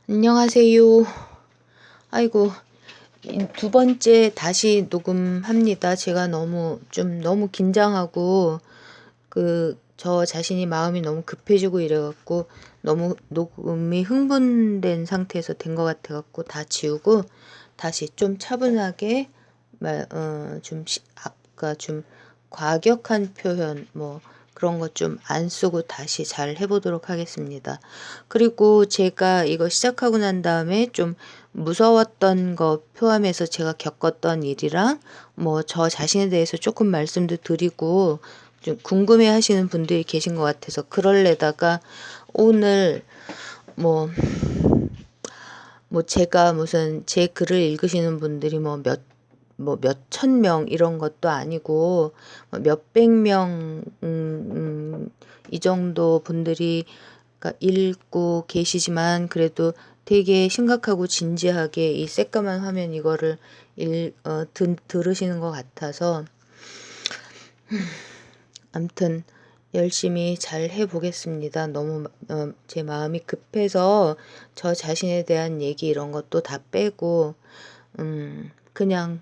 안녕하세요. 아이고, 두 번째 다시 녹음합니다. 제가 너무 긴장하고, 저 자신이 마음이 너무 급해지고 이래갖고, 너무 녹음이 흥분된 상태에서 된 것 같아갖고, 다 지우고, 다시 좀 차분하게, 아까 좀 과격한 표현, 그런 것 좀 안 쓰고 다시 잘 해보도록 하겠습니다. 그리고 제가 이거 시작하고 난 다음에 좀 무서웠던 거 포함해서 제가 겪었던 일이랑 저 자신에 대해서 조금 말씀도 드리고 좀 궁금해 하시는 분들이 계신 것 같아서 그럴래다가 오늘 뭐, 제가 무슨 제 글을 읽으시는 분들이 몇천 명 이런 것도 아니고 몇백 명 이 정도 분들이 그러니까 읽고 계시지만 그래도 되게 심각하고 진지하게 이 새까만 화면 이거를 들으시는 것 같아서 암튼 열심히 잘 해보겠습니다. 너무 제 마음이 급해서 저 자신에 대한 얘기 이런 것도 다 빼고 그냥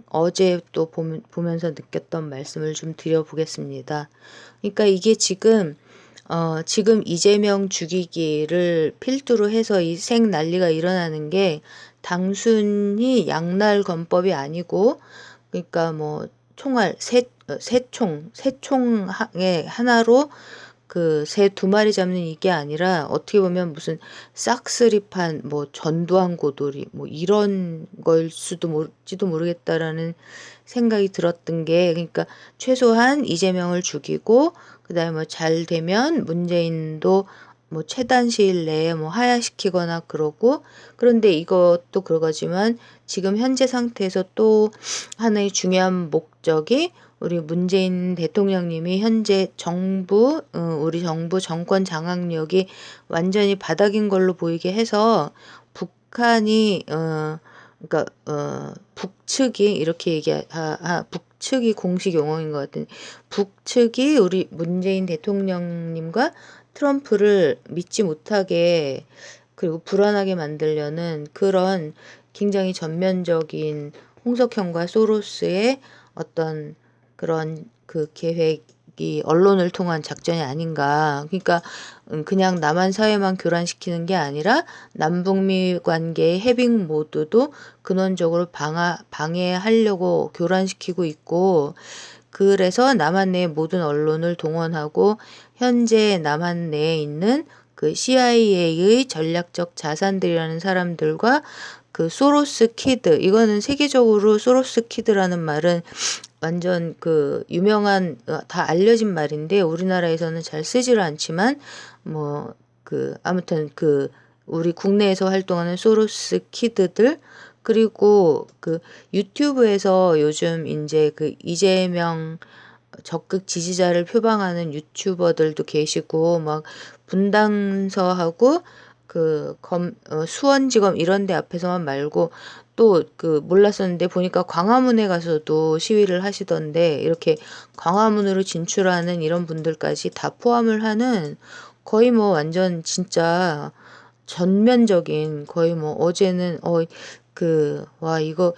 어제 또 보면서 느꼈던 말씀을 좀 드려보겠습니다. 그러니까 이게 지금 이재명 죽이기를 필두로 해서 이 생난리가 일어나는 게 단순히 양날검법이 아니고 그러니까 총알 세총의 하나로 그 새 두 마리 잡는 이게 아니라 어떻게 보면 무슨 싹쓸이판 전두환 고돌이 이런 걸지도 모르겠다라는 생각이 들었던 게 그러니까 최소한 이재명을 죽이고 그다음에 잘 되면 문재인도 최단 시일 내에 하야시키거나 그러고 그런데 이것도 그거지만 지금 현재 상태에서 또 하나의 중요한 목적이 우리 문재인 대통령님이 현재 우리 정부 정권 장악력이 완전히 바닥인 걸로 보이게 해서 북한이 북측이 이렇게 북측이 공식 용어인 것 같은데 북측이 우리 문재인 대통령님과 트럼프를 믿지 못하게 그리고 불안하게 만들려는 그런 굉장히 전면적인 홍석현과 소로스의 어떤 그런 그 계획이 언론을 통한 작전이 아닌가. 그러니까 그냥 남한 사회만 교란시키는 게 아니라 남북미 관계의 해빙 모두도 근원적으로 방해하려고 교란시키고 있고 그래서 남한 내 모든 언론을 동원하고 현재 남한 내에 있는 그 CIA의 전략적 자산들이라는 사람들과 그 소로스 키드 이거는 세계적으로 소로스 키드라는 말은 완전 그 유명한 다 알려진 말인데 우리나라에서는 잘 쓰지를 않지만 아무튼 우리 국내에서 활동하는 소로스 키드들 그리고 그 유튜브에서 요즘 이제 그 이재명 적극 지지자를 표방하는 유튜버들도 계시고 분당서하고 수원지검 이런 데 앞에서만 말고 또 몰랐었는데 보니까 광화문에 가서도 시위를 하시던데 이렇게 광화문으로 진출하는 이런 분들까지 다 포함을 하는 거의 완전 진짜 전면적인 거의 어제는 이거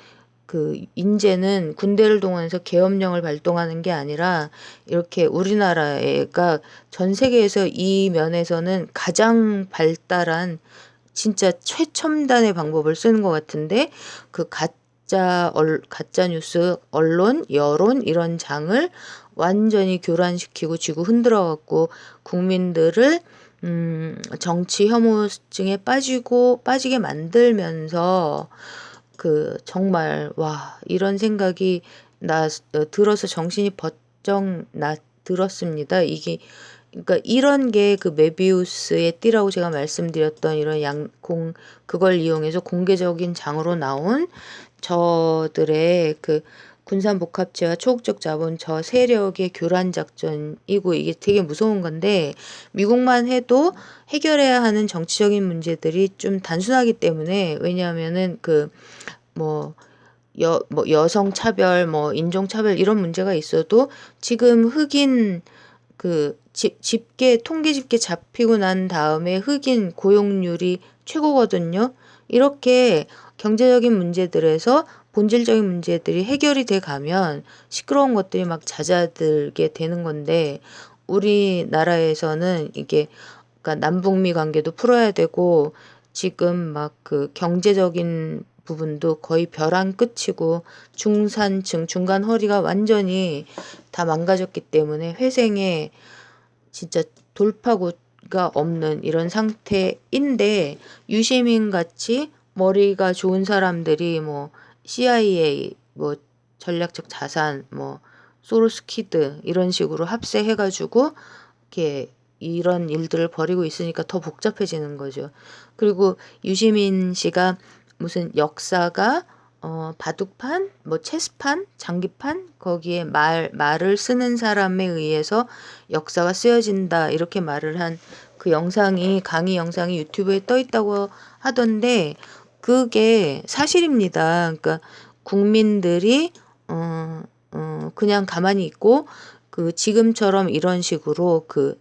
인제는 군대를 동원해서 계엄령을 발동하는 게 아니라 이렇게 우리나라가 전 세계에서 이 면에서는 가장 발달한 진짜 최첨단의 방법을 쓰는 것 같은데 그 가짜 뉴스 언론 여론 이런 장을 완전히 교란시키고 쥐고 흔들어 갖고 국민들을 정치 혐오증에 빠지게 만들면서 정말 이런 생각이 들어서 정신이 번쩍 들었습니다. 이게 그러니까 이런 게 그 메비우스의 띠라고 제가 말씀드렸던 이런 그걸 이용해서 공개적인 장으로 나온 저들의 군산복합체와 초국적 자본 저 세력의 교란 작전이고 이게 되게 무서운 건데 미국만 해도 해결해야 하는 정치적인 문제들이 좀 단순하기 때문에 왜냐하면은 여성 차별 인종 차별 이런 문제가 있어도 지금 흑인 그 집계 통계 집계 잡히고 난 다음에 흑인 고용률이 최고거든요. 이렇게 경제적인 문제들에서 본질적인 문제들이 해결이 돼 가면 시끄러운 것들이 막 잦아들게 되는 건데, 우리나라에서는 이게 그러니까 남북미 관계도 풀어야 되고 지금 막 그 경제적인 부분도 거의 벼랑 끝이고 중산층 중간 허리가 완전히 다 망가졌기 때문에 회생에 진짜 돌파구가 없는 이런 상태인데, 유시민 같이 머리가 좋은 사람들이 뭐 CIA, 뭐 전략적 자산, 뭐 소로스 키드 이런 식으로 합세해가지고 이렇게 이런 일들을 벌이고 있으니까 더 복잡해지는 거죠. 그리고 유시민 씨가 무슨 역사가 바둑판, 뭐 체스판, 장기판 거기에 말을 쓰는 사람에 의해서 역사가 쓰여진다 이렇게 말을 한 그 영상이, 강의 영상이 유튜브에 떠 있다고 하던데 그게 사실입니다. 그러니까 국민들이 그냥 가만히 있고 그 지금처럼 이런 식으로 그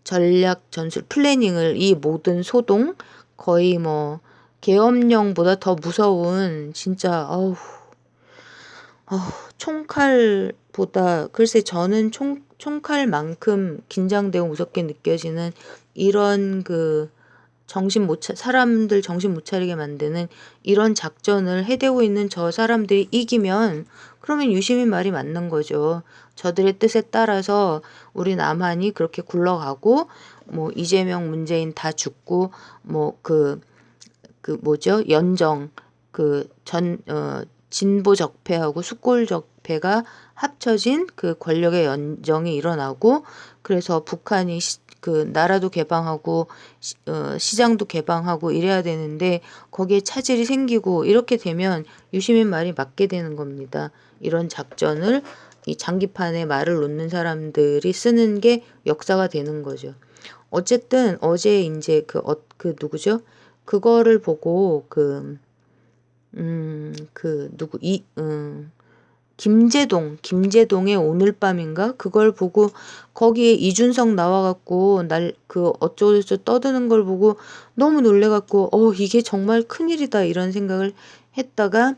전략 전술 플래닝을, 이 모든 소동, 거의 뭐 계엄령보다 더 무서운 진짜 총칼보다, 글쎄 저는 총칼만큼 긴장되고 무섭게 느껴지는 이런 그 사람들 정신 못 차리게 만드는 이런 작전을 해대고 있는 저 사람들이 이기면, 그러면 유시민 말이 맞는 거죠. 저들의 뜻에 따라서 우리 남한이 그렇게 굴러가고 뭐 이재명 문재인 다 죽고 뭐 뭐죠? 연정 진보 적폐하고 수골 적폐가 합쳐진 그 권력의 연정이 일어나고, 그래서 북한이 그 나라도 개방하고 시장도 개방하고 이래야 되는데 거기에 차질이 생기고 이렇게 되면 유시민 말이 맞게 되는 겁니다. 이런 작전을 이 장기판에 말을 놓는 사람들이 쓰는 게 역사가 되는 거죠. 어쨌든 어제 이제 그 누구죠? 그거를 보고 누구 김제동의 오늘 밤인가? 그걸 보고 거기에 이준석 나와갖고 어쩌고저쩌고 떠드는 걸 보고 너무 놀래갖고 이게 정말 큰일이다 이런 생각을 했다가,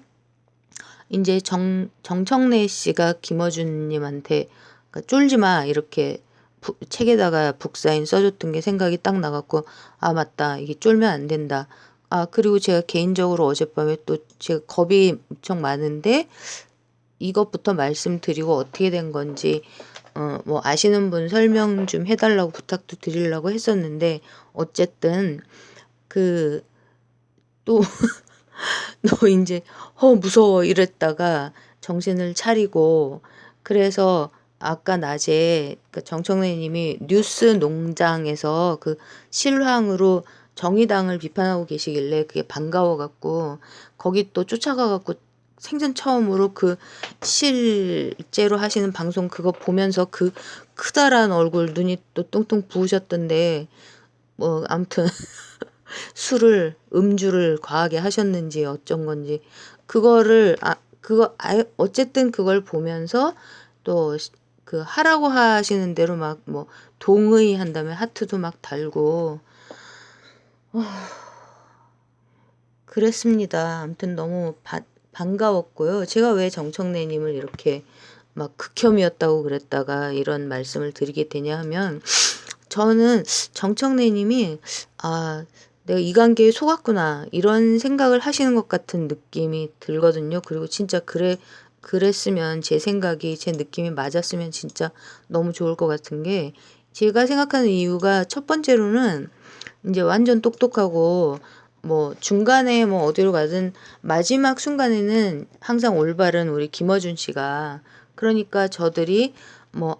이제 정청래 씨가 김어준님한테 그러니까 쫄지 마 이렇게 책에다가 북사인 써줬던 게 생각이 딱 나갖고, 아 맞다, 이게 쫄면 안 된다. 그리고 제가 개인적으로 어젯밤에 또 제가 겁이 엄청 많은데 이것부터 말씀드리고 어떻게 된 건지 뭐 아시는 분 설명 좀 해달라고 부탁도 드리려고 했었는데, 어쨌든 또 너 이제 무서워 이랬다가 정신을 차리고, 그래서 아까 낮에 그 정청래 님이 뉴스 농장에서 그 실황으로 정의당을 비판하고 계시길래 그게 반가워갖고 거기 또 쫓아가갖고 생전 처음으로 그 실제로 하시는 방송 그거 보면서 그 크다란 얼굴, 눈이 또 뚱뚱 부으셨던데, 뭐 아무튼 음주를 과하게 하셨는지 어쩐 건지 어쨌든 그걸 보면서 또 그 하라고 하시는 대로 막 뭐 동의한다면 하트도 막 달고 그랬습니다. 아무튼 너무 반가웠고요. 제가 왜 정청래님을 이렇게 막 극혐이었다고 그랬다가 이런 말씀을 드리게 되냐 하면, 저는 정청래님이 내가 이 관계에 속았구나 이런 생각을 하시는 것 같은 느낌이 들거든요. 그리고 진짜 그랬으면 제 느낌이 맞았으면 진짜 너무 좋을 것 같은 게, 제가 생각하는 이유가 첫 번째로는 이제 완전 똑똑하고 뭐 중간에 뭐 어디로 가든 마지막 순간에는 항상 올바른 우리 김어준 씨가, 그러니까 저들이 뭐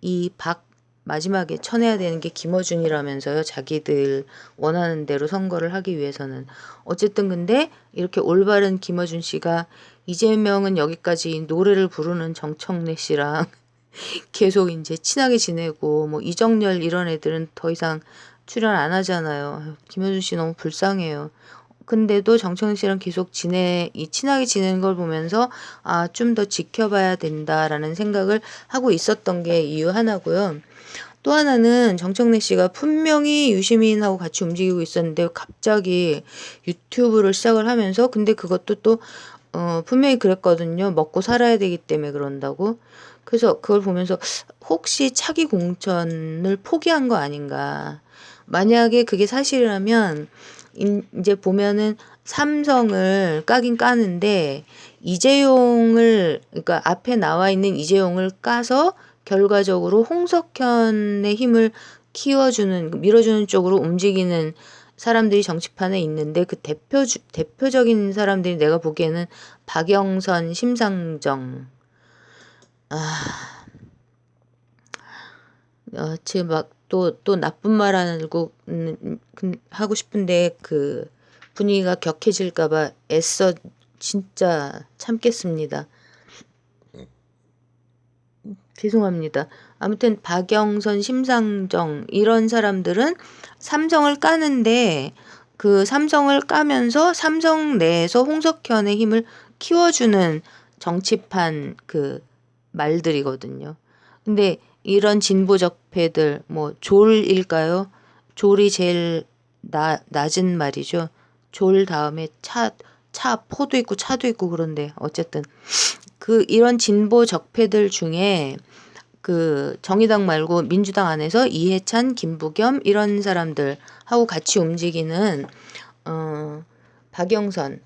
이 박 마지막에 쳐내야 되는 게 김어준이라면서요. 자기들 원하는 대로 선거를 하기 위해서는. 어쨌든 근데 이렇게 올바른 김어준 씨가 이재명은 여기까지 노래를 부르는 정청래 씨랑 계속 이제 친하게 지내고, 뭐 이정열 이런 애들은 더 이상 출연 안 하잖아요. 김효준 씨 너무 불쌍해요. 근데도 정청래 씨랑 계속 친하게 지내는 걸 보면서 좀 더 지켜봐야 된다라는 생각을 하고 있었던 게 이유 하나고요. 또 하나는 정청래 씨가 분명히 유시민하고 같이 움직이고 있었는데 갑자기 유튜브를 시작을 하면서, 근데 그것도 또 분명히 그랬거든요. 먹고 살아야 되기 때문에 그런다고. 그래서 그걸 보면서 혹시 차기 공천을 포기한 거 아닌가. 만약에 그게 사실이라면 이제 보면은 삼성을 까긴 까는데 이재용을, 그러니까 앞에 나와 있는 이재용을 까서 결과적으로 홍석현의 힘을 키워주는, 밀어주는 쪽으로 움직이는 사람들이 정치판에 있는데, 그 대표적인 사람들이 내가 보기에는 박영선, 심상정, 지금 막 또 나쁜 말 하고 하고 싶은데 그 분위기가 격해질까봐 애써 진짜 참겠습니다. 죄송합니다. 아무튼 박영선, 심상정 이런 사람들은 삼성을 까는데, 그 삼성을 까면서 삼성 내에서 홍석현의 힘을 키워주는 정치판 그 말들이거든요. 근데 이런 진보적 패들, 뭐 졸일까요? 졸이 제일 낮은 말이죠. 졸 다음에 포도 있고 차도 있고, 그런데 어쨌든 이런 진보 적폐들 중에 그 정의당 말고 민주당 안에서 이해찬, 김부겸 이런 사람들하고 같이 움직이는 박영선,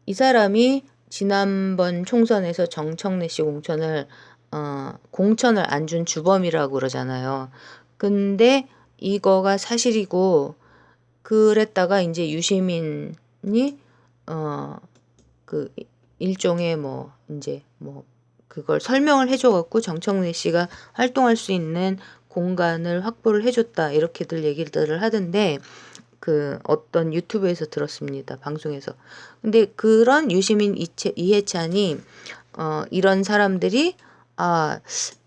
이 사람이 지난번 총선에서 정청래 씨 공천을 안 준 주범이라고 그러잖아요. 근데 이거가 사실이고, 그랬다가 이제 유시민이 그 일종의 뭐 이제 뭐 그걸 설명을 해줘갖고 정청래 씨가 활동할 수 있는 공간을 확보를 해줬다, 이렇게들 얘기들을 하던데, 그 어떤 유튜브에서 들었습니다. 방송에서. 근데 그런 유시민, 이해찬이 이런 사람들이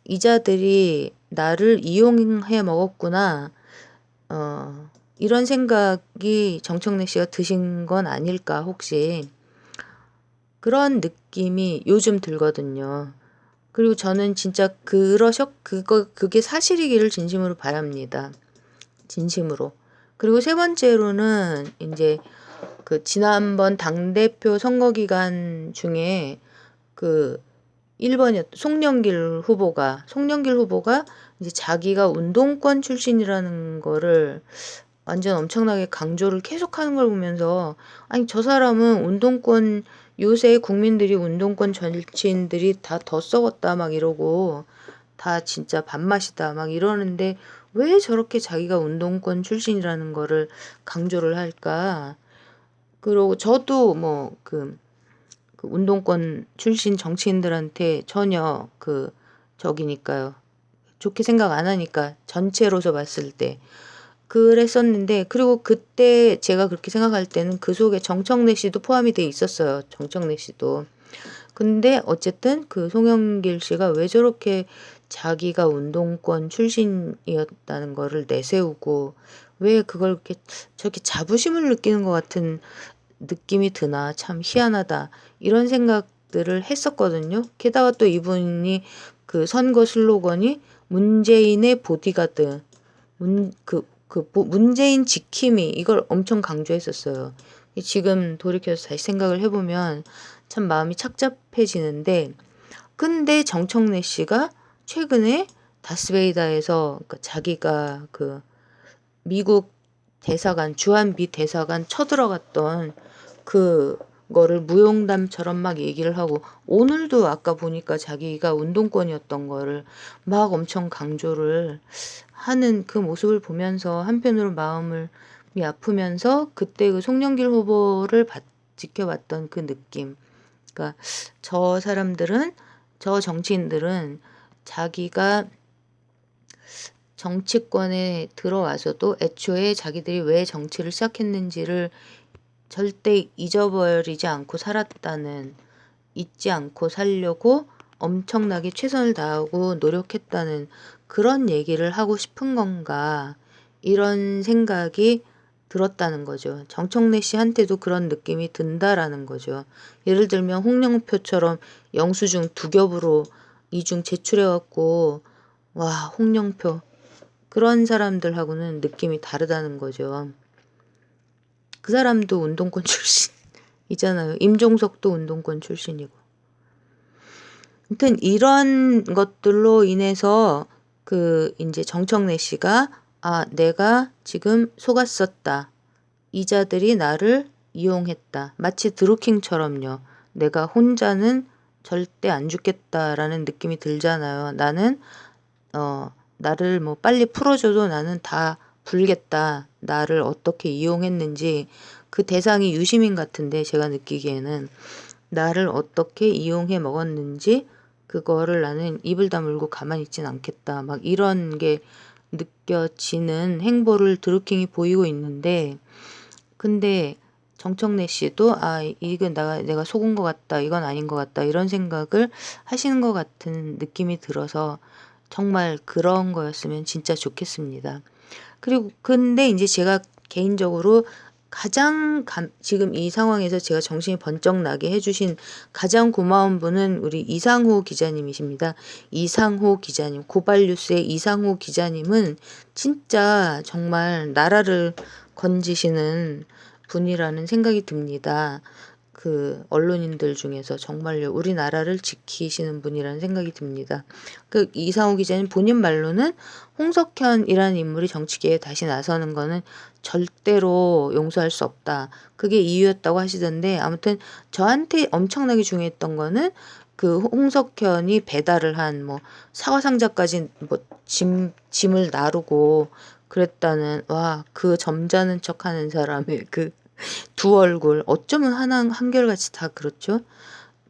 이자들이 나를 이용해 먹었구나, 이런 생각이 정청래 씨가 드신 건 아닐까, 혹시. 그런 느낌이 요즘 들거든요. 그리고 저는 진짜 그게 사실이기를 진심으로 바랍니다. 진심으로. 그리고 세 번째로는 이제 그 지난번 당대표 선거 기간 중에 그 1번이었던 송영길 후보가 이제 자기가 운동권 출신이라는 거를 완전 엄청나게 강조를 계속하는 걸 보면서, 아니 저 사람은 운동권, 요새 국민들이 운동권 정치인들이 다 더 썩었다 막 이러고 다 진짜 밥맛이다 막 이러는데 왜 저렇게 자기가 운동권 출신이라는 거를 강조를 할까? 그리고 저도 뭐 그 운동권 출신 정치인들한테 전혀 저기니까요. 좋게 생각 안 하니까, 전체로서 봤을 때. 그랬었는데, 그리고 그때 제가 그렇게 생각할 때는 그 속에 정청래 씨도 포함이 돼 있었어요. 정청래 씨도. 근데 어쨌든 그 송영길 씨가 왜 저렇게 자기가 운동권 출신이었다는 거를 내세우고, 왜 그걸 저렇게 자부심을 느끼는 것 같은 느낌이 드나, 참 희한하다, 이런 생각들을 했었거든요. 게다가 또 이분이 그 선거 슬로건이 문재인의 보디가드, 문재인 지킴이, 이걸 엄청 강조했었어요. 지금 돌이켜서 다시 생각을 해보면 참 마음이 착잡해지는데, 근데 정청래 씨가 최근에 다스베이다에서 자기가 미국 대사관, 주한미 대사관 쳐들어갔던 그거를 무용담처럼 막 얘기를 하고, 오늘도 아까 보니까 자기가 운동권이었던 거를 막 엄청 강조를 하는 그 모습을 보면서 한편으로 마음이 아프면서, 그때 그 송영길 후보를 지켜봤던 그 느낌. 그러니까 저 정치인들은 자기가 정치권에 들어와서도 애초에 자기들이 왜 정치를 시작했는지를 절대 잊어버리지 않고 살았다는, 잊지 않고 살려고 엄청나게 최선을 다하고 노력했다는 그런 얘기를 하고 싶은 건가, 이런 생각이 들었다는 거죠. 정청래 씨한테도 그런 느낌이 든다라는 거죠. 예를 들면 홍영표처럼 영수증 2겹으로 이중 제출해갖고 와 홍영표 그런 사람들하고는 느낌이 다르다는 거죠. 그 사람도 운동권 출신이잖아요. 임종석도 운동권 출신이고. 아무튼 이런 것들로 인해서 그 이제 정청래 씨가 내가 지금 속았었다. 이자들이 나를 이용했다. 마치 드루킹처럼요. 내가 혼자는 절대 안 죽겠다라는 느낌이 들잖아요. 나는 나를 뭐 빨리 풀어줘도 나는 다 불겠다. 나를 어떻게 이용했는지 그 대상이 유시민 같은데 제가 느끼기에는 나를 어떻게 이용해 먹었는지 그거를 나는 입을 다물고 가만히 있진 않겠다. 막 이런 게 느껴지는 행보를 드루킹이 보이고 있는데 근데 정청래 씨도 이건 내가 속은 것 같다. 이건 아닌 것 같다. 이런 생각을 하시는 것 같은 느낌이 들어서 정말 그런 거였으면 진짜 좋겠습니다. 그리고 근데 이제 제가 개인적으로 가장 지금 이 상황에서 제가 정신이 번쩍 나게 해주신 가장 고마운 분은 우리 이상호 기자님이십니다. 이상호 기자님, 고발뉴스의 이상호 기자님은 진짜 정말 나라를 건지시는 분이라는 생각이 듭니다. 그 언론인들 중에서 정말요 우리나라를 지키시는 분이라는 생각이 듭니다. 그 이상호 기자님 본인 말로는 홍석현이라는 인물이 정치계에 다시 나서는 거는 절대로 용서할 수 없다. 그게 이유였다고 하시던데 아무튼 저한테 엄청나게 중요했던 거는 그 홍석현이 배달을 한 뭐 사과 상자까지 뭐 짐을 나르고 그랬다는 그 점잖은 척하는 사람의 그 두 얼굴 어쩌면 한결같이 다 그렇죠.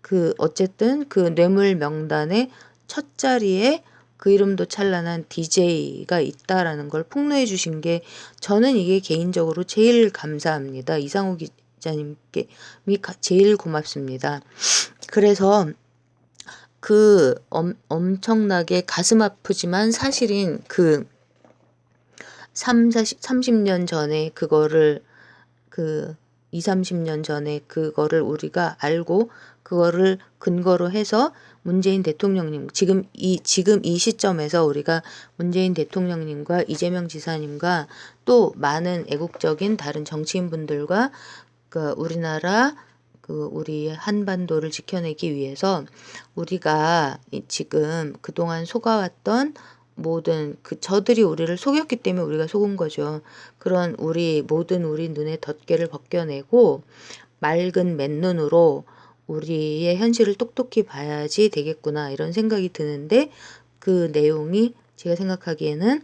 그 어쨌든 그 뇌물 명단의 첫 자리에 그 이름도 찬란한 DJ가 있다라는 걸 폭로해 주신 게 저는 이게 개인적으로 제일 감사합니다. 이상호 기자님께 제일 고맙습니다. 그래서 그 엄청나게 가슴 아프지만 사실인 그 30년 전에 그거를 그 30년 전에 그거를 우리가 알고 그거를 근거로 해서 문재인 대통령님 지금 이 시점에서 우리가 문재인 대통령님과 이재명 지사님과 또 많은 애국적인 다른 정치인분들과 그 우리나라 우리 한반도를 지켜내기 위해서 우리가 지금 그동안 속아왔던 모든 저들이 우리를 속였기 때문에 우리가 속은 거죠. 그런 모든 우리 눈의 덮개를 벗겨내고 맑은 맨눈으로 우리의 현실을 똑똑히 봐야지 되겠구나 이런 생각이 드는데 그 내용이 제가 생각하기에는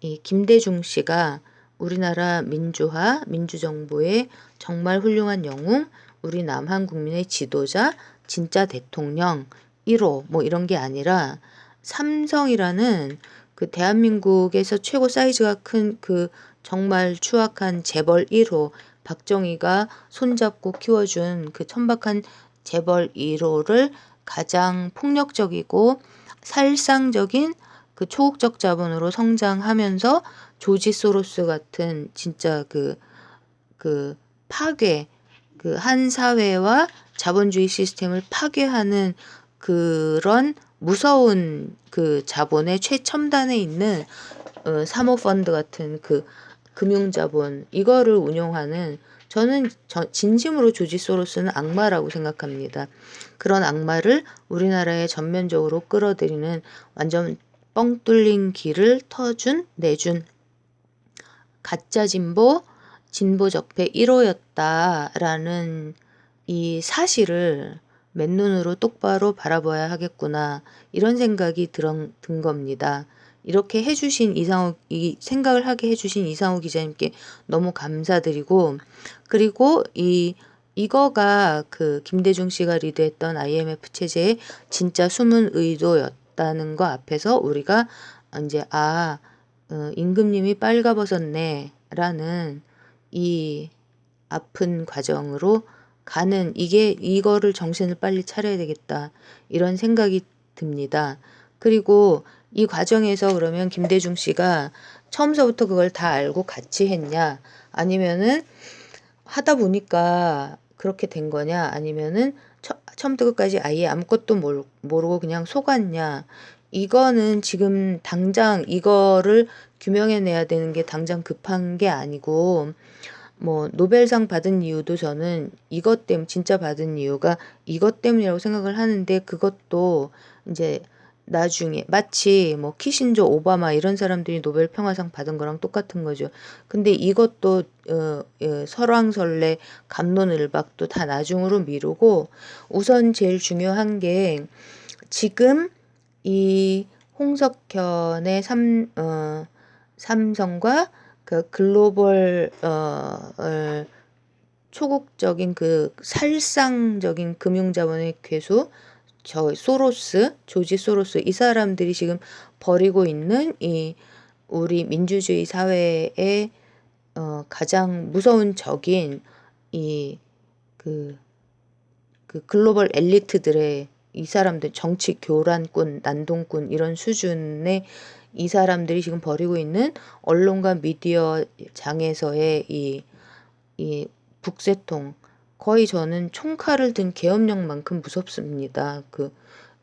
이 김대중 씨가 우리나라 민주화, 민주정부의 정말 훌륭한 영웅, 우리 남한 국민의 지도자, 진짜 대통령 1호 뭐 이런 게 아니라 삼성이라는 그 대한민국에서 최고 사이즈가 큰 그 정말 추악한 재벌 1호 박정희가 손잡고 키워준 그 천박한 재벌 1호를 가장 폭력적이고 살상적인 그 초국적 자본으로 성장하면서 조지 소로스 같은 진짜 그 파괴 그 한 사회와 자본주의 시스템을 파괴하는 그런 무서운 그 자본의 최첨단에 있는 사모펀드 같은 그 금융자본 이거를 운용하는 저는 진심으로 조지 소로스는 악마라고 생각합니다. 그런 악마를 우리나라에 전면적으로 끌어들이는 완전 뻥 뚫린 길을 내준 가짜 진보 적폐 1호였다라는 이 사실을 맨눈으로 똑바로 바라봐야 하겠구나 이런 생각이 든 겁니다. 이렇게 해주신 이 생각을 하게 해주신 이상호 기자님께 너무 감사드리고 그리고 이거가 그 김대중 씨가 리드했던 IMF 체제의 진짜 숨은 의도였다는 거 앞에서 우리가 이제 임금님이 빨가벗었네 라는 이 아픈 과정으로 가는 이거를 정신을 빨리 차려야 되겠다 이런 생각이 듭니다. 그리고 이 과정에서 그러면 김대중 씨가 처음서부터 그걸 다 알고 같이 했냐, 아니면은 하다 보니까 그렇게 된 거냐, 아니면은 처음부터 끝까지 아예 아무것도 모르고 그냥 속았냐. 이거는 지금 당장 이거를 규명해내야 되는 게 당장 급한 게 아니고, 뭐 노벨상 받은 이유도 저는 이것 때문에, 진짜 받은 이유가 이것 때문이라고 생각을 하는데, 그것도 이제 나중에 마치 뭐 키신저, 오바마 이런 사람들이 노벨 평화상 받은 거랑 똑같은 거죠. 근데 이것도 설왕설래 갑론을박도 다 나중으로 미루고, 우선 제일 중요한 게 지금 이 홍석현의 삼성과 그 글로벌 초국적인 그 살상적인 금융자본의 괴수, 조지 소로스, 이 사람들이 지금 벌이고 있는 이 우리 민주주의 사회의 가장 무서운 적인 이 그 글로벌 엘리트들의, 이 사람들 정치 교란꾼, 난동꾼 이런 수준의 이 사람들이 지금 벌이고 있는 언론과 미디어 장에서의 이 북새통, 거의 저는 총칼을 든 계엄령만큼 무섭습니다. 그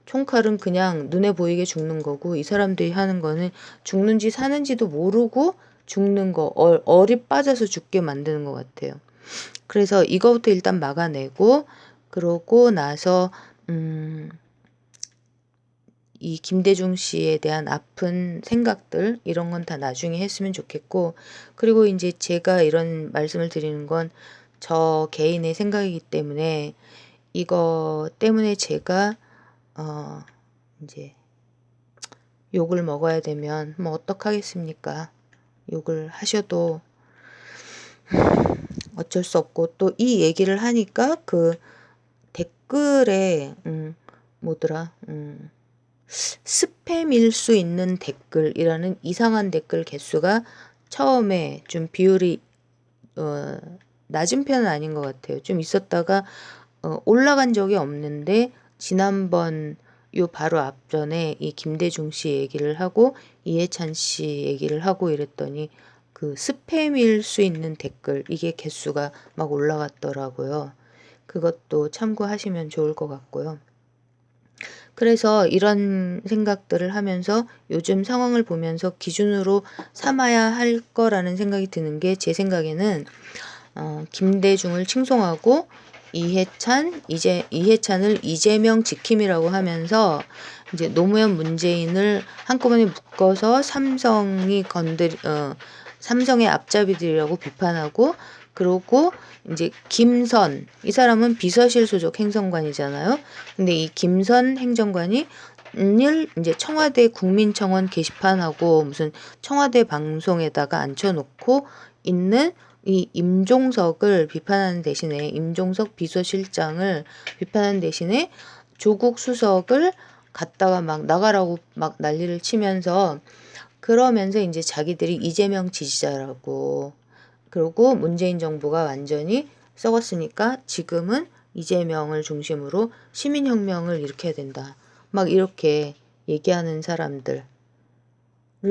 총칼은 그냥 눈에 보이게 죽는 거고, 이 사람들이 하는 거는 죽는지 사는지도 모르고 죽는 거, 얼이 빠져서 죽게 만드는 것 같아요. 그래서 이거부터 일단 막아내고, 그러고 나서 이 김대중 씨에 대한 아픈 생각들, 이런 건 다 나중에 했으면 좋겠고, 그리고 이제 제가 이런 말씀을 드리는 건 저 개인의 생각이기 때문에, 이거 때문에 제가 이제 욕을 먹어야 되면 뭐 어떡하겠습니까? 욕을 하셔도 어쩔 수 없고, 또 이 얘기를 하니까 그 댓글에 뭐더라, 스팸일 수 있는 댓글이라는 이상한 댓글 개수가 처음에 좀 비율이 낮은 편은 아닌 것 같아요. 좀 있었다가 올라간 적이 없는데, 지난번 요 바로 앞전에 이 김대중 씨 얘기를 하고 이해찬 씨 얘기를 하고 이랬더니 그 스팸일 수 있는 댓글, 이게 개수가 막 올라갔더라고요. 그것도 참고하시면 좋을 것 같고요. 그래서 이런 생각들을 하면서 요즘 상황을 보면서 기준으로 삼아야 할 거라는 생각이 드는 게, 제 생각에는 김대중을 칭송하고 이해찬을 이재명 지킴이라고 하면서 이제 노무현 문재인을 한꺼번에 묶어서 삼성의 앞잡이들이라고 비판하고, 그러고 이제 김선, 이 사람은 비서실 소속 행정관이잖아요. 근데 이 김선 행정관이 이제 청와대 국민청원 게시판하고 무슨 청와대 방송에다가 앉혀놓고 있는 이 임종석을 비판하는 대신에, 임종석 비서실장을 비판하는 대신에 조국 수석을 갖다가 막 나가라고 막 난리를 치면서, 그러면서 이제 자기들이 이재명 지지자라고, 그리고 문재인 정부가 완전히 썩었으니까 지금은 이재명을 중심으로 시민혁명을 일으켜야 된다, 막 이렇게 얘기하는 사람들을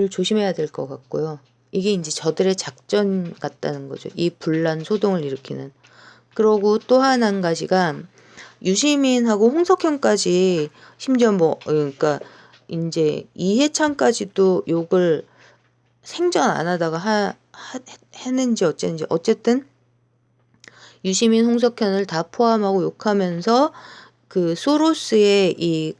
조심해야 될 것 같고요. 이게 이제 저들의 작전 같다는 거죠. 이 분란 소동을 일으키는. 그러고 또 한 가지가, 유시민하고 홍석현까지, 심지어 뭐 그러니까 이제 이해찬까지도 욕을 생전 안 하다가 했는지 어쨌는지, 어쨌든 유시민, 홍석현을 다 포함하고 욕하면서 그 소로스의 이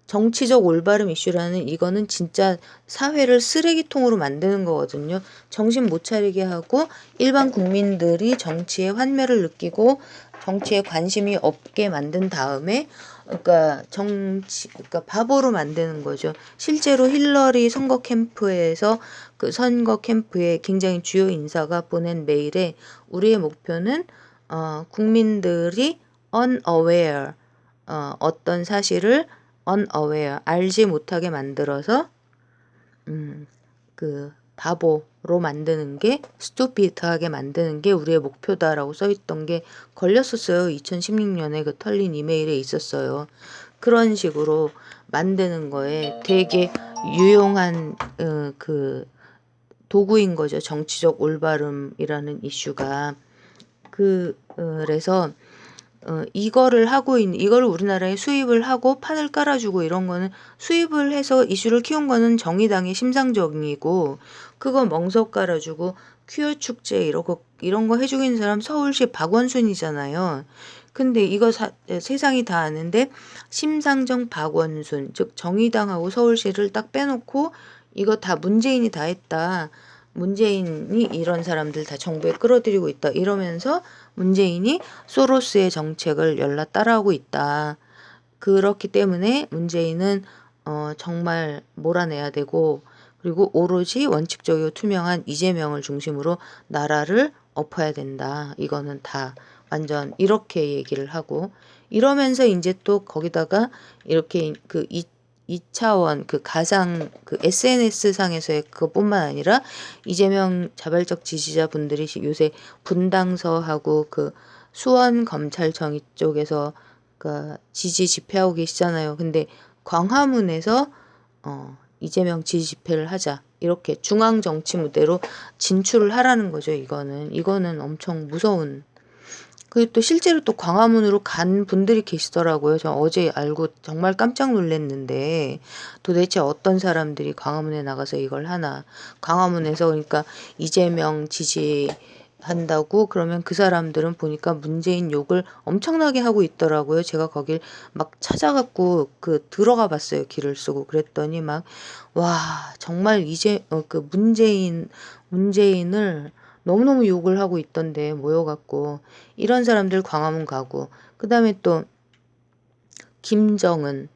정치적 올바름 이슈라는, 이거는 진짜 사회를 쓰레기통으로 만드는 거거든요. 정신 못 차리게 하고 일반 국민들이 정치에 환멸을 느끼고 정치에 관심이 없게 만든 다음에, 그러니까 바보로 만드는 거죠. 실제로 힐러리 선거 캠프에서, 그 선거 캠프에 굉장히 주요 인사가 보낸 메일에, 우리의 목표는 국민들이 unaware, 어떤 사실을 unaware, 알지 못하게 만들어서 그 바보로 만드는 게, stupid하게 만드는 게 우리의 목표다라고 써있던 게 걸렸었어요. 2016년에 그 털린 이메일에 있었어요. 그런 식으로 만드는 거에 되게 유용한 그 도구인 거죠. 정치적 올바름이라는 이슈가. 그래서 이거를 우리나라에 수입을 하고 판을 깔아주고 이런 거는, 수입을 해서 이슈를 키운 거는 정의당의 심상정이고, 그거 멍석 깔아주고 퀴어 축제 이런 거 해주고 있는 사람 서울시 박원순이잖아요. 근데 이거 세상이 다 아는데 심상정 박원순, 즉 정의당하고 서울시를 딱 빼놓고 이거 다 문재인이 다 했다. 문재인이 이런 사람들 다 정부에 끌어들이고 있다. 이러면서 문재인이 소로스의 정책을 열라 따라하고 있다. 그렇기 때문에 문재인은 정말 몰아내야 되고, 그리고 오로지 원칙적이고 투명한 이재명을 중심으로 나라를 엎어야 된다. 이거는 다 완전 이렇게 얘기를 하고, 이러면서 이제 또 거기다가 이렇게 그 2차원 그 가상 그 SNS 상에서의 그것뿐만 아니라 이재명 자발적 지지자분들이 요새 분당서하고 그 수원 검찰청 이쪽에서 그 지지 집회하고 계시잖아요. 근데 광화문에서 이재명 지지 집회를 하자, 이렇게 중앙 정치 무대로 진출을 하라는 거죠. 이거는 엄청 무서운. 그리고 또 실제로 또 광화문으로 간 분들이 계시더라고요. 저 어제 알고 정말 깜짝 놀랐는데, 도대체 어떤 사람들이 광화문에 나가서 이걸 하나. 광화문에서 그러니까 이재명 지지한다고 그러면 그 사람들은 보니까 문재인 욕을 엄청나게 하고 있더라고요. 제가 거길 막 찾아갖고 들어가 봤어요. 길을 쓰고. 그랬더니 막, 와, 정말 그 문재인을 너무너무 욕을 하고 있던데, 모여갖고. 이런 사람들 광화문 가고, 그 다음에 또 김정은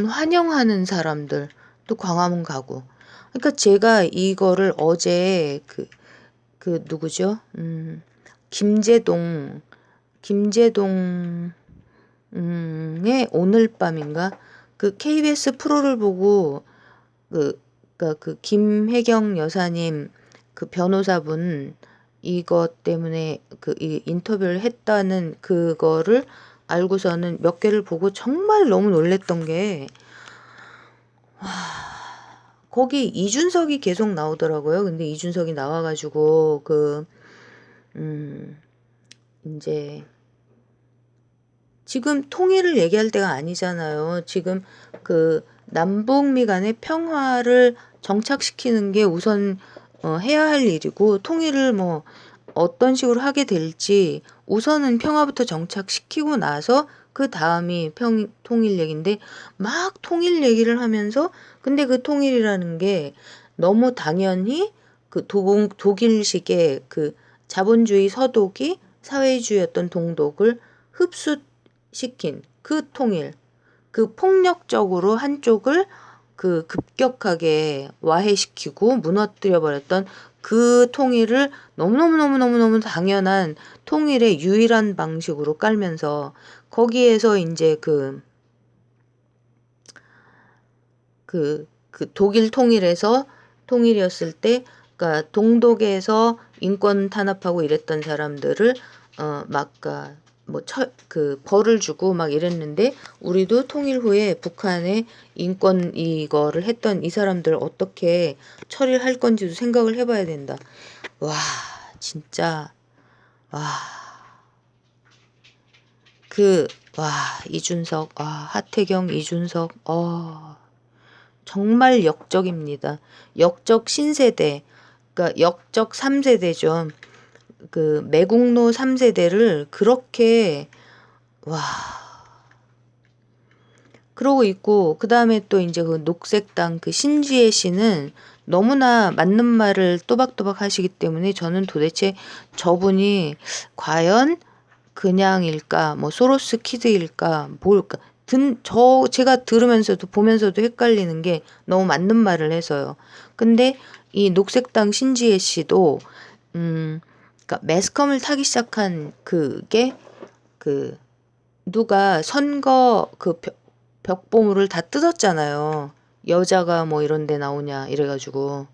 환영하는 사람들 또 광화문 가고. 그러니까 제가 이거를 어제 누구죠? 김재동의 오늘 밤인가? 그 KBS 프로를 보고 그 김혜경 여사님 그 변호사분 이것 때문에 이 인터뷰를 했다는 그거를 알고서는 몇 개를 보고 정말 너무 놀랬던 게, 거기 이준석이 계속 나오더라고요. 근데 이준석이 나와가지고 이제 지금 통일을 얘기할 때가 아니잖아요. 지금 남북미 간의 평화를 정착시키는 게 우선 해야 할 일이고, 통일을 뭐 어떤 식으로 하게 될지 우선은 평화부터 정착시키고 나서 그 다음이 통일 얘기인데, 막 통일 얘기를 하면서, 근데 그 통일이라는 게 너무 당연히 독일식의 자본주의 서독이 사회주의였던 동독을 흡수시킨 그 통일, 폭력적으로 한쪽을 급격하게 와해시키고 무너뜨려 버렸던 그 통일을 너무너무 당연한 통일의 유일한 방식으로 깔면서, 거기에서 이제 독일 통일이었을 때, 그러니까 동독에서 인권 탄압하고 이랬던 사람들을 벌을 주고 막 이랬는데, 우리도 통일 후에 북한의 인권 이거를 했던 이 사람들 어떻게 처리를 할 건지도 생각을 해봐야 된다. 와, 진짜. 와, 이준석, 하태경, 이준석, 정말 역적입니다. 역적 신세대, 그러니까 역적 3세대죠. 매국노 3세대를 그렇게, 그러고 있고, 그 다음에 또 이제 녹색당 신지혜 씨는 너무나 맞는 말을 또박또박 하시기 때문에, 저는 도대체 저분이 과연 그냥일까, 뭐 소로스 키드일까, 뭘까, 제가 들으면서도 보면서도 헷갈리는 게 너무 맞는 말을 해서요. 근데 이 녹색당 신지혜 씨도 그러니까 매스컴을 타기 시작한 그게 누가 선거 벽보물을 다 뜯었잖아요. 여자가 뭐 이런 데 나오냐 이래가지고.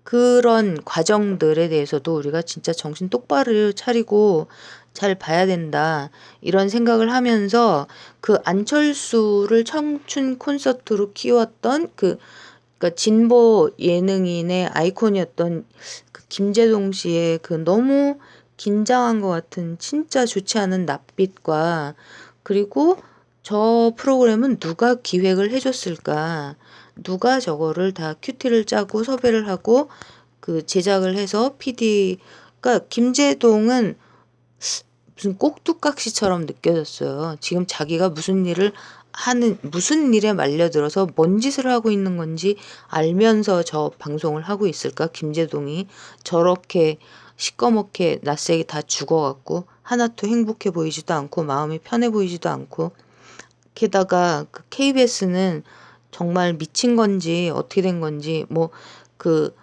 그런 과정들에 대해서도 우리가 진짜 정신 똑바로 차리고 잘 봐야 된다, 이런 생각을 하면서, 안철수를 청춘 콘서트로 키웠던 그러니까 진보 예능인의 아이콘이었던 그 김제동 씨의 그 너무 긴장한 것 같은 진짜 좋지 않은 낯빛과, 그리고 저 프로그램은 누가 기획을 해줬을까? 누가 저거를 다 큐티를 짜고 섭외를 하고 그 제작을 해서 PD, 그러니까 김제동은 무슨 꼭두각시처럼 느껴졌어요. 지금 자기가 무슨 일에 말려들어서 뭔 짓을 하고 있는 건지 알면서 저 방송을 하고 있을까? 김제동이 저렇게 시꺼멓게 낯색이 다 죽어갖고 하나도 행복해 보이지도 않고 마음이 편해 보이지도 않고, 게다가 그 KBS는 정말 미친 건지 어떻게 된 건지, 뭐 그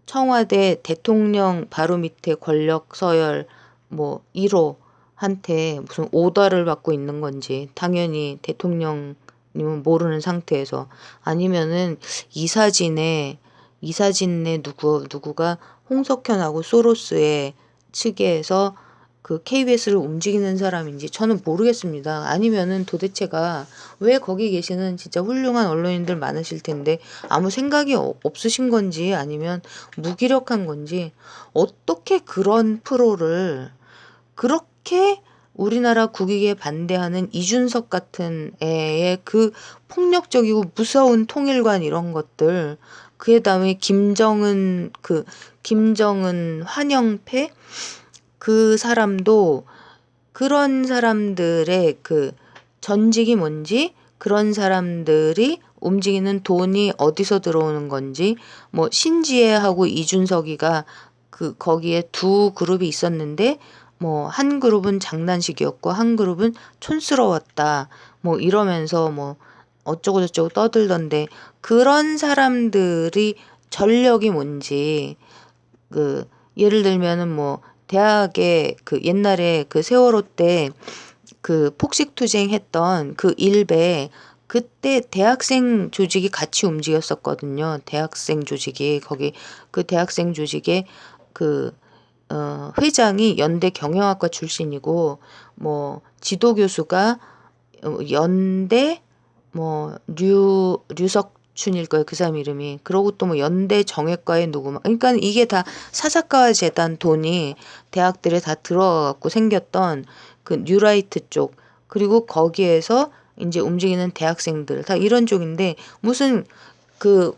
청와대 대통령 바로 밑에 권력 서열 뭐 1호한테 무슨 오더를 받고 있는 건지, 당연히 대통령님은 모르는 상태에서, 아니면은 이사진의 누구가 홍석현하고 소로스의 측에서 그 KBS를 움직이는 사람인지 저는 모르겠습니다. 아니면은 도대체가 왜 거기 계시는 진짜 훌륭한 언론인들 많으실 텐데 아무 생각이 없으신 건지, 아니면 무기력한 건지, 어떻게 그런 프로를, 그렇게 우리나라 국익에 반대하는 이준석 같은 애의 그 폭력적이고 무서운 통일관 이런 것들, 그에 다음에 김정은 환영패, 그 사람도 그런 사람들의 그 전직이 뭔지, 그런 사람들이 움직이는 돈이 어디서 들어오는 건지, 뭐 신지혜하고 이준석이가 그 거기에 두 그룹이 있었는데 뭐 한 그룹은 장난식이었고 한 그룹은 촌스러웠다 뭐 이러면서 뭐 어쩌고 저쩌고 떠들던데, 그런 사람들이 전력이 뭔지, 그 예를 들면은 뭐 대학에 그 옛날에 그 세월호 때 그 폭식투쟁 했던 그 일베, 그때 대학생 조직이 같이 움직였었거든요. 대학생 조직이 거기 그 대학생 조직에 그 회장이 연대 경영학과 출신이고, 뭐 지도교수가 연대 뭐 류석춘일 거예요, 그 사람 이름이. 그러고 또 뭐 연대 정외과의 누구 막, 그러니까 이게 다 사사카 재단 돈이 대학들에 다 들어가갖고 생겼던 그 뉴라이트 쪽, 그리고 거기에서 이제 움직이는 대학생들 다 이런 쪽인데, 무슨 그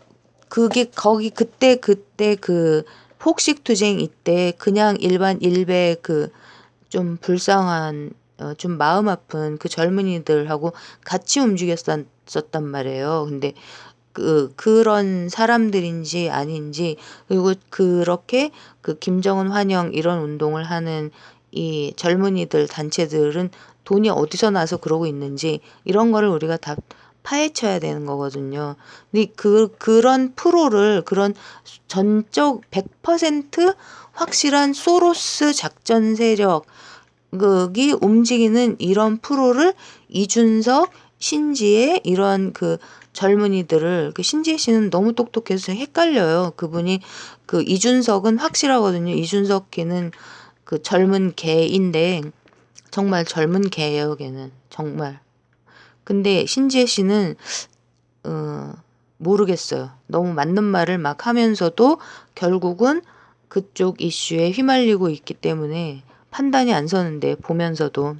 그게 거기 그때 그 폭식투쟁 이때 그냥 일반 일베 그 좀 불쌍한 좀 마음 아픈 그 젊은이들하고 같이 움직였었단 말이에요. 근데 그런 사람들인지 아닌지, 그리고 그렇게 그 김정은 환영 이런 운동을 하는 이 젊은이들 단체들은 돈이 어디서 나서 그러고 있는지, 이런 거를 우리가 다 파헤쳐야 되는 거거든요. 근데 그런 프로를, 그런 전적 100% 확실한 소로스 작전 세력이 움직이는 이런 프로를 이준석, 신지혜 이런 그 젊은이들을, 그 신지혜 씨는 너무 똑똑해서 헷갈려요. 그분이 그 이준석은 확실하거든요. 이준석 걔는 그 젊은 개인데 정말 젊은 개예요, 걔는 정말. 근데 신지혜 씨는 모르겠어요. 너무 맞는 말을 막 하면서도 결국은 그쪽 이슈에 휘말리고 있기 때문에 판단이 안 서는데, 보면서도.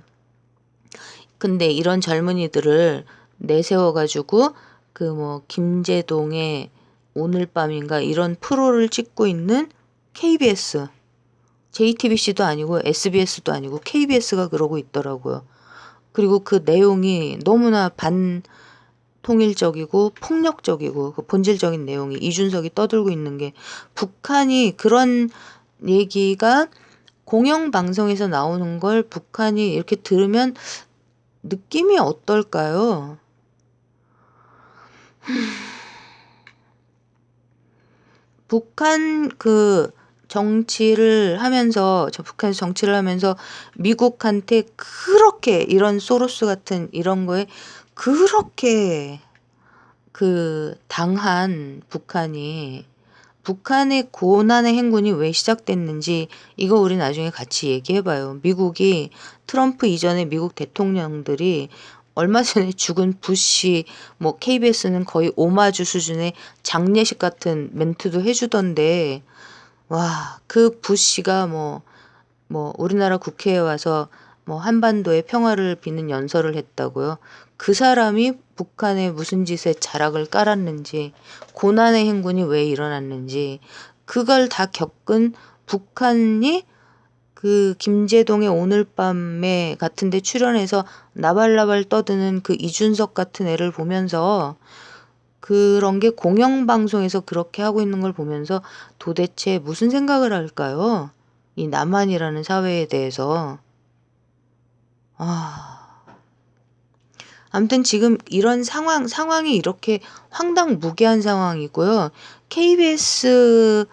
근데 이런 젊은이들을 내세워가지고 그 뭐 김제동의 오늘 밤인가 이런 프로를 찍고 있는 KBS, JTBC도 아니고 SBS도 아니고 KBS가 그러고 있더라고요. 그리고 그 내용이 너무나 반통일적이고 폭력적이고, 그 본질적인 내용이 이준석이 떠들고 있는 게, 북한이 그런 얘기가 공영방송에서 나오는 걸 북한이 이렇게 들으면 느낌이 어떨까요? 북한 그 북한에서 정치를 하면서 미국한테 그렇게 이런 소로스 같은 이런 거에 그렇게 그 당한 북한의 고난의 행군이 왜 시작됐는지, 이거 우리 나중에 같이 얘기해봐요. 미국이 트럼프 이전에 미국 대통령들이 얼마 전에 죽은 부시, 뭐 KBS는 거의 오마주 수준의 장례식 같은 멘트도 해주던데, 와, 그 부시가 뭐 우리나라 국회에 와서 뭐 한반도의 평화를 비는 연설을 했다고요. 그 사람이 북한에 무슨 짓에 자락을 깔았는지, 고난의 행군이 왜 일어났는지, 그걸 다 겪은 북한이 그 김제동의 오늘 밤에 같은데 출연해서 나발나발 떠드는 그 이준석 같은 애를 보면서, 그런 게 공영방송에서 그렇게 하고 있는 걸 보면서 도대체 무슨 생각을 할까요? 이 남한이라는 사회에 대해서. 아무튼 지금 이런 상황이 이렇게 황당무계한 상황이고요. KBS에서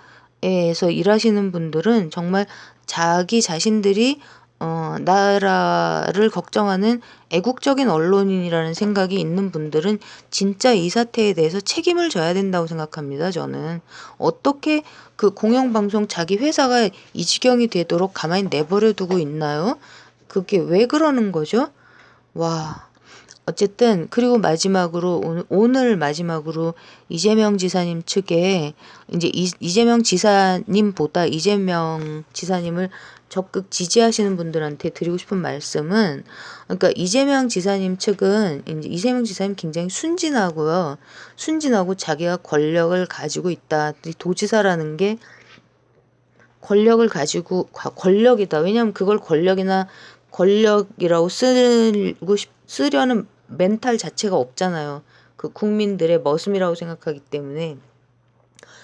일하시는 분들은 정말 자기 자신들이 나라를 걱정하는 애국적인 언론인이라는 생각이 있는 분들은 진짜 이 사태에 대해서 책임을 져야 된다고 생각합니다. 저는 어떻게 그 공영방송 자기 회사가 이 지경이 되도록 가만히 내버려 두고 있나요? 그게 왜 그러는 거죠? 와. 어쨌든 그리고 마지막으로 오늘 마지막으로 이재명 지사님 측에 이제 이재명 지사님보다 이재명 지사님을 적극 지지하시는 분들한테 드리고 싶은 말씀은, 그러니까 이재명 지사님 측은 이제 이재명 지사님 굉장히 순진하고요. 순진하고 자기가 권력을 가지고 있다. 도지사라는 게 권력을 가지고 권력이다. 왜냐하면 그걸 권력이라고 쓰려는 멘탈 자체가 없잖아요. 그 국민들의 머슴이라고 생각하기 때문에.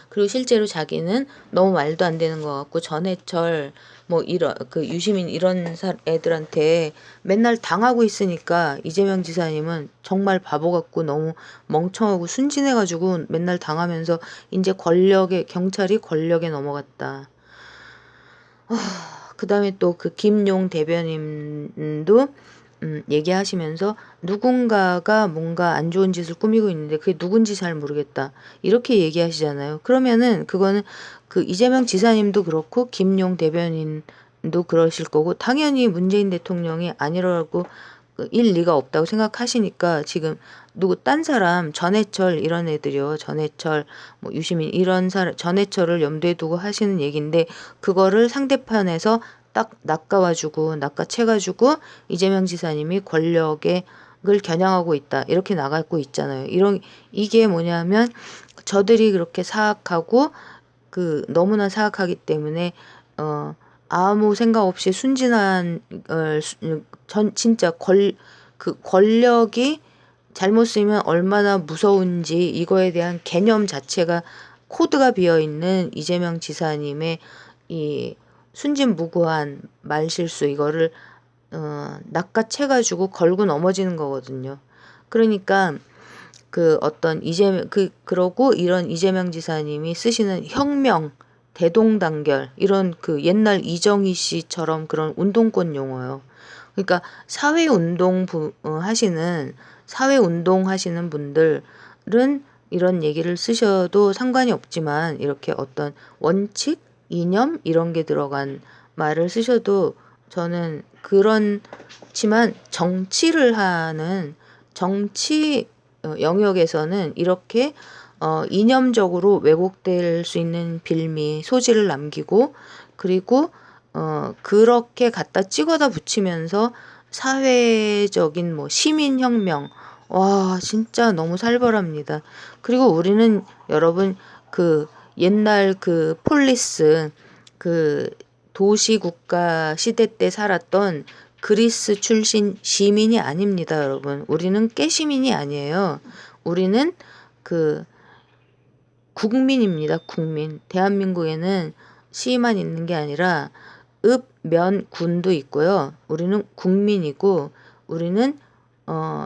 그리고 실제로 자기는 너무 말도 안 되는 것 같고, 전해철 뭐 이런 그 유시민 이런 애들한테 맨날 당하고 있으니까 이재명 지사님은 정말 바보 같고 너무 멍청하고 순진해가지고 맨날 당하면서 이제 경찰이 권력에 넘어갔다. 그 다음에 또 그 김용 대변인도 얘기하시면서 누군가가 뭔가 안 좋은 짓을 꾸미고 있는데 그게 누군지 잘 모르겠다. 이렇게 얘기하시잖아요. 그러면은 그거는 그 이재명 지사님도 그렇고 김용 대변인도 그러실 거고, 당연히 문재인 대통령이 아니라고 일리가 없다고 생각하시니까 지금 딴 사람 전해철 이런 애들이요. 전해철 뭐 유시민 이런 사람 전해철을 염두에 두고 하시는 얘기인데, 그거를 상대편에서 딱 낚아채가지고 이재명 지사님이 권력을 겨냥하고 있다. 이렇게 나가고 있잖아요. 이게 뭐냐면 저들이 그렇게 사악하고 너무나 사악하기 때문에 아무 생각 없이 순진한 진짜 권력이 잘못 쓰이면 얼마나 무서운지 이거에 대한 개념 자체가 코드가 비어 있는 이재명 지사님의 이 순진무구한 말실수, 이거를 낚아채가지고 걸고 넘어지는 거거든요. 그러니까 그러고 이런 이재명 지사님이 쓰시는 혁명, 대동단결 이런 그 옛날 이정희 씨처럼 그런 운동권 용어요. 그러니까 사회운동 하시는 분들은 이런 얘기를 쓰셔도 상관이 없지만, 이렇게 어떤 원칙, 이념 이런 게 들어간 말을 쓰셔도 저는 그렇지만, 정치를 하는 정치 영역에서는 이렇게 이념적으로 왜곡될 수 있는 빌미, 소지를 남기고, 그리고 그렇게 갖다 찍어다 붙이면서 사회적인 뭐 시민혁명, 와 진짜 너무 살벌합니다. 그리고 우리는 여러분 옛날 폴리스, 그 도시국가 시대 때 살았던 그리스 출신 시민이 아닙니다, 여러분. 우리는 깨시민이 아니에요. 우리는 국민입니다, 국민. 대한민국에는 시만 있는 게 아니라 읍, 면, 군도 있고요. 우리는 국민이고, 우리는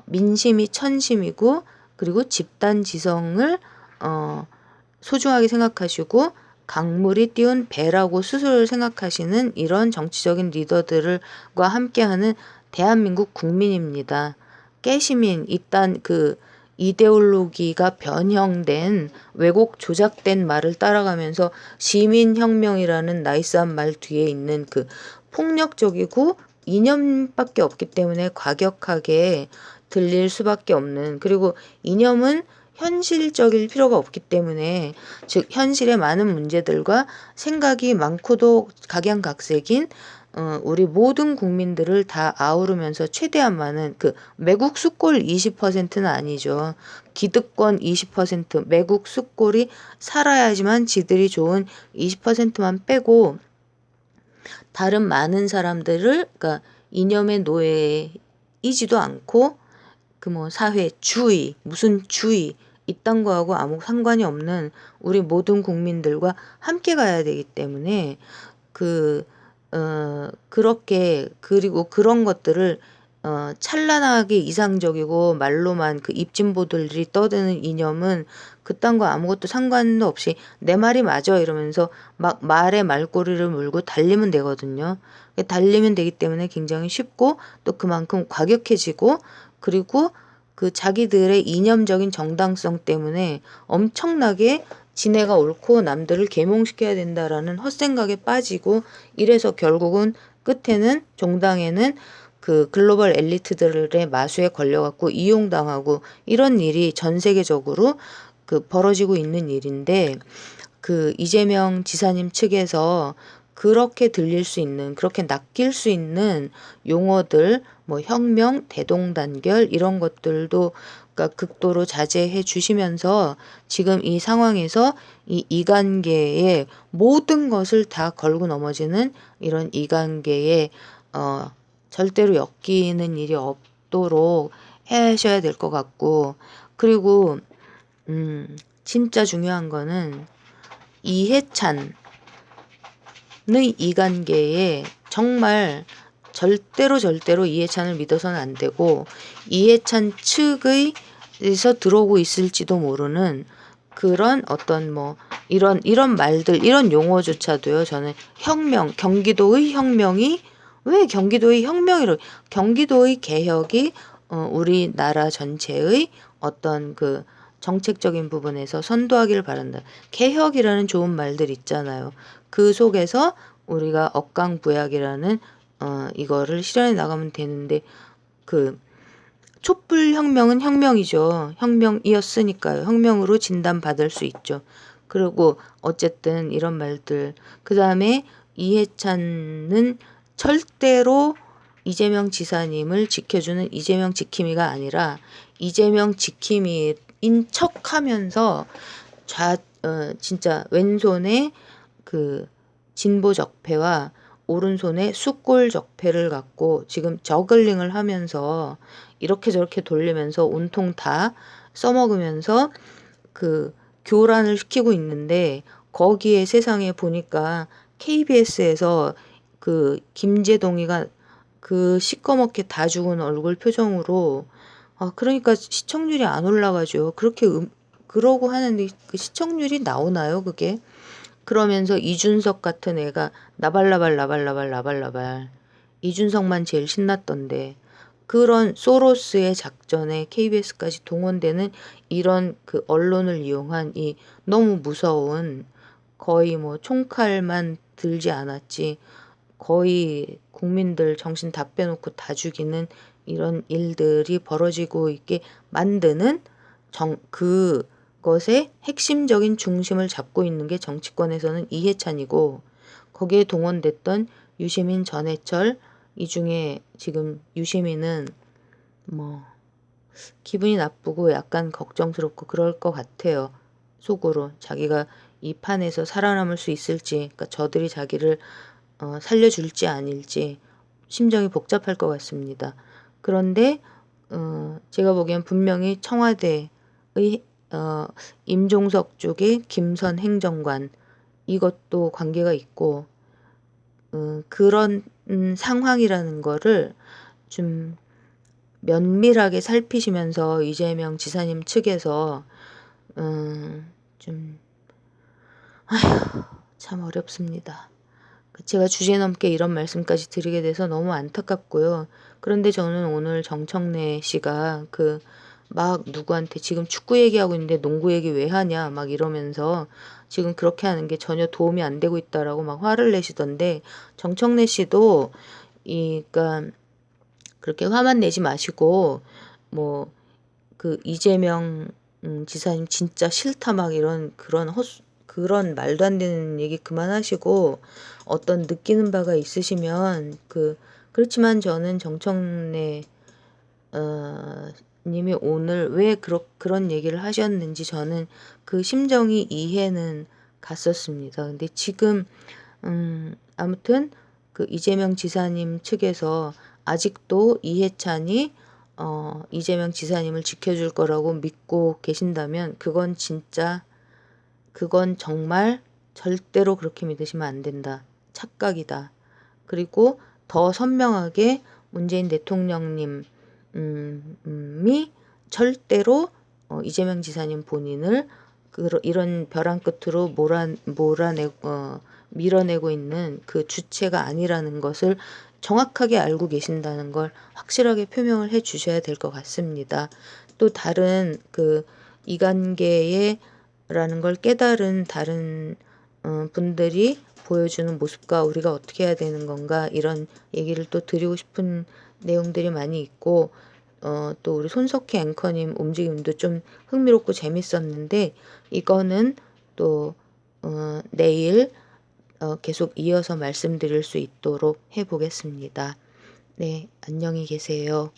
민심이 천심이고, 그리고 집단 지성을 소중하게 생각하시고 강물이 띄운 배라고 스스로를 생각하시는 이런 정치적인 리더들과 함께하는 대한민국 국민입니다. 깨시민, 이딴 이데올로기가 변형된 왜곡 조작된 말을 따라가면서 시민혁명이라는 나이스한 말 뒤에 있는 폭력적이고 이념밖에 없기 때문에 과격하게 들릴 수밖에 없는, 그리고 이념은 현실적일 필요가 없기 때문에, 즉 현실의 많은 문제들과 생각이 많고도 각양각색인 우리 모든 국민들을 다 아우르면서 최대한 많은 그 매국 수골 20%는 아니죠. 기득권 20%, 매국 수골이 살아야지만 지들이 좋은 20%만 빼고 다른 많은 사람들을, 그러니까 이념의 노예이지도 않고 그 뭐 사회주의, 무슨 주의 이딴 거하고 아무 상관이 없는 우리 모든 국민들과 함께 가야 되기 때문에 그렇게, 그리고 그런 것들을 찬란하게 이상적이고 말로만 그 입진보들이 떠드는 이념은 그딴 거 아무것도 상관도 없이 내 말이 맞아 이러면서 막 말에 말꼬리를 물고 달리면 되거든요. 달리면 되기 때문에 굉장히 쉽고 또 그만큼 과격해지고, 그리고 그 자기들의 이념적인 정당성 때문에 엄청나게 지네가 옳고 남들을 계몽시켜야 된다라는 헛생각에 빠지고, 이래서 결국은 끝에는 종당에는 그 글로벌 엘리트들의 마수에 걸려갖고 이용당하고 이런 일이 전 세계적으로 그 벌어지고 있는 일인데, 그 이재명 지사님 측에서 그렇게 들릴 수 있는, 그렇게 낚일 수 있는 용어들, 뭐 혁명, 대동단결 이런 것들도 그러니까 극도로 자제해 주시면서 지금 이 상황에서 이 이관계의 모든 것을 다 걸고 넘어지는 이런 이관계에 절대로 엮이는 일이 없도록 하셔야 될 것 같고, 그리고 진짜 중요한 거는 이해찬의 이관계에 정말 절대로 이해찬을 믿어서는 안 되고, 이해찬 측에서 들어오고 있을지도 모르는 그런 어떤 뭐 이런 말들, 이런 용어조차도요. 저는 혁명, 경기도의 혁명이 왜 경기도의 혁명이로, 경기도의 개혁이 우리나라 전체의 어떤 그 정책적인 부분에서 선도하기를 바란다. 개혁이라는 좋은 말들 있잖아요. 그 속에서 우리가 억강부약이라는 이거를 실현해 나가면 되는데, 그 촛불혁명은 혁명이죠. 혁명이었으니까요. 혁명으로 진단받을 수 있죠. 그리고 어쨌든 이런 말들. 그 다음에 이해찬은 절대로 이재명 지사님을 지켜주는 이재명 지킴이가 아니라 이재명 지킴이인 척하면서 진짜 왼손에 그 진보 적폐와 오른손에 숫골 적폐를 갖고 지금 저글링을 하면서 이렇게 저렇게 돌리면서 온통 다 써먹으면서 그 교란을 시키고 있는데, 거기에 세상에 보니까 KBS에서 그 김재동이가 그 시꺼멓게 다 죽은 얼굴 표정으로, 그러니까 시청률이 안 올라가죠. 그렇게 그러고 하는데 그 시청률이 나오나요, 그게? 그러면서 이준석 같은 애가 나발나발 이준석만 제일 신났던데, 그런 소로스의 작전에 KBS까지 동원되는 이런 그 언론을 이용한 이 너무 무서운, 거의 뭐 총칼만 들지 않았지 거의 국민들 정신 다 빼놓고 다 죽이는 이런 일들이 벌어지고 있게 만드는 그것의 핵심적인 중심을 잡고 있는 게 정치권에서는 이해찬이고, 거기에 동원됐던 유시민, 전해철, 이 중에 지금 유시민은 뭐 기분이 나쁘고 약간 걱정스럽고 그럴 것 같아요. 속으로 자기가 이 판에서 살아남을 수 있을지, 그러니까 저들이 자기를 살려줄지 아닐지 심정이 복잡할 것 같습니다. 그런데 제가 보기엔 분명히 청와대의 임종석 쪽의 김선 행정관, 이것도 관계가 있고, 그런 상황이라는 거를 좀 면밀하게 살피시면서 이재명 지사님 측에서 좀 참 어렵습니다. 제가 주제넘게 이런 말씀까지 드리게 돼서 너무 안타깝고요. 그런데 저는 오늘 정청래 씨가 그 막 누구한테 지금 축구 얘기하고 있는데 농구 얘기 왜 하냐 막 이러면서 지금 그렇게 하는 게 전혀 도움이 안 되고 있다라고 막 화를 내시던데, 정청래 씨도 그러니까 그렇게 화만 내지 마시고 뭐 그 이재명 지사님 진짜 싫다 막 이런 그런 말도 안 되는 얘기 그만하시고, 어떤 느끼는 바가 있으시면 그렇지만 저는 정청래 님이 오늘 왜 그런 얘기를 하셨는지 저는 그 심정이 이해는 갔었습니다. 근데 지금 아무튼 그 이재명 지사님 측에서 아직도 이해찬이 이재명 지사님을 지켜줄 거라고 믿고 계신다면 그건 정말 절대로 그렇게 믿으시면 안 된다. 착각이다. 그리고 더 선명하게 문재인 대통령님이 절대로 이재명 지사님 본인을 이런 벼랑 끝으로 밀어내고 있는 그 주체가 아니라는 것을 정확하게 알고 계신다는 걸 확실하게 표명을 해 주셔야 될 것 같습니다. 또 다른 이관계라는 걸 깨달은 다른 분들이 보여주는 모습과 우리가 어떻게 해야 되는 건가, 이런 얘기를 또 드리고 싶은 내용들이 많이 있고, 또 우리 손석희 앵커님 움직임도 좀 흥미롭고 재밌었는데, 이거는 또 내일 계속 이어서 말씀드릴 수 있도록 해보겠습니다. 네, 안녕히 계세요.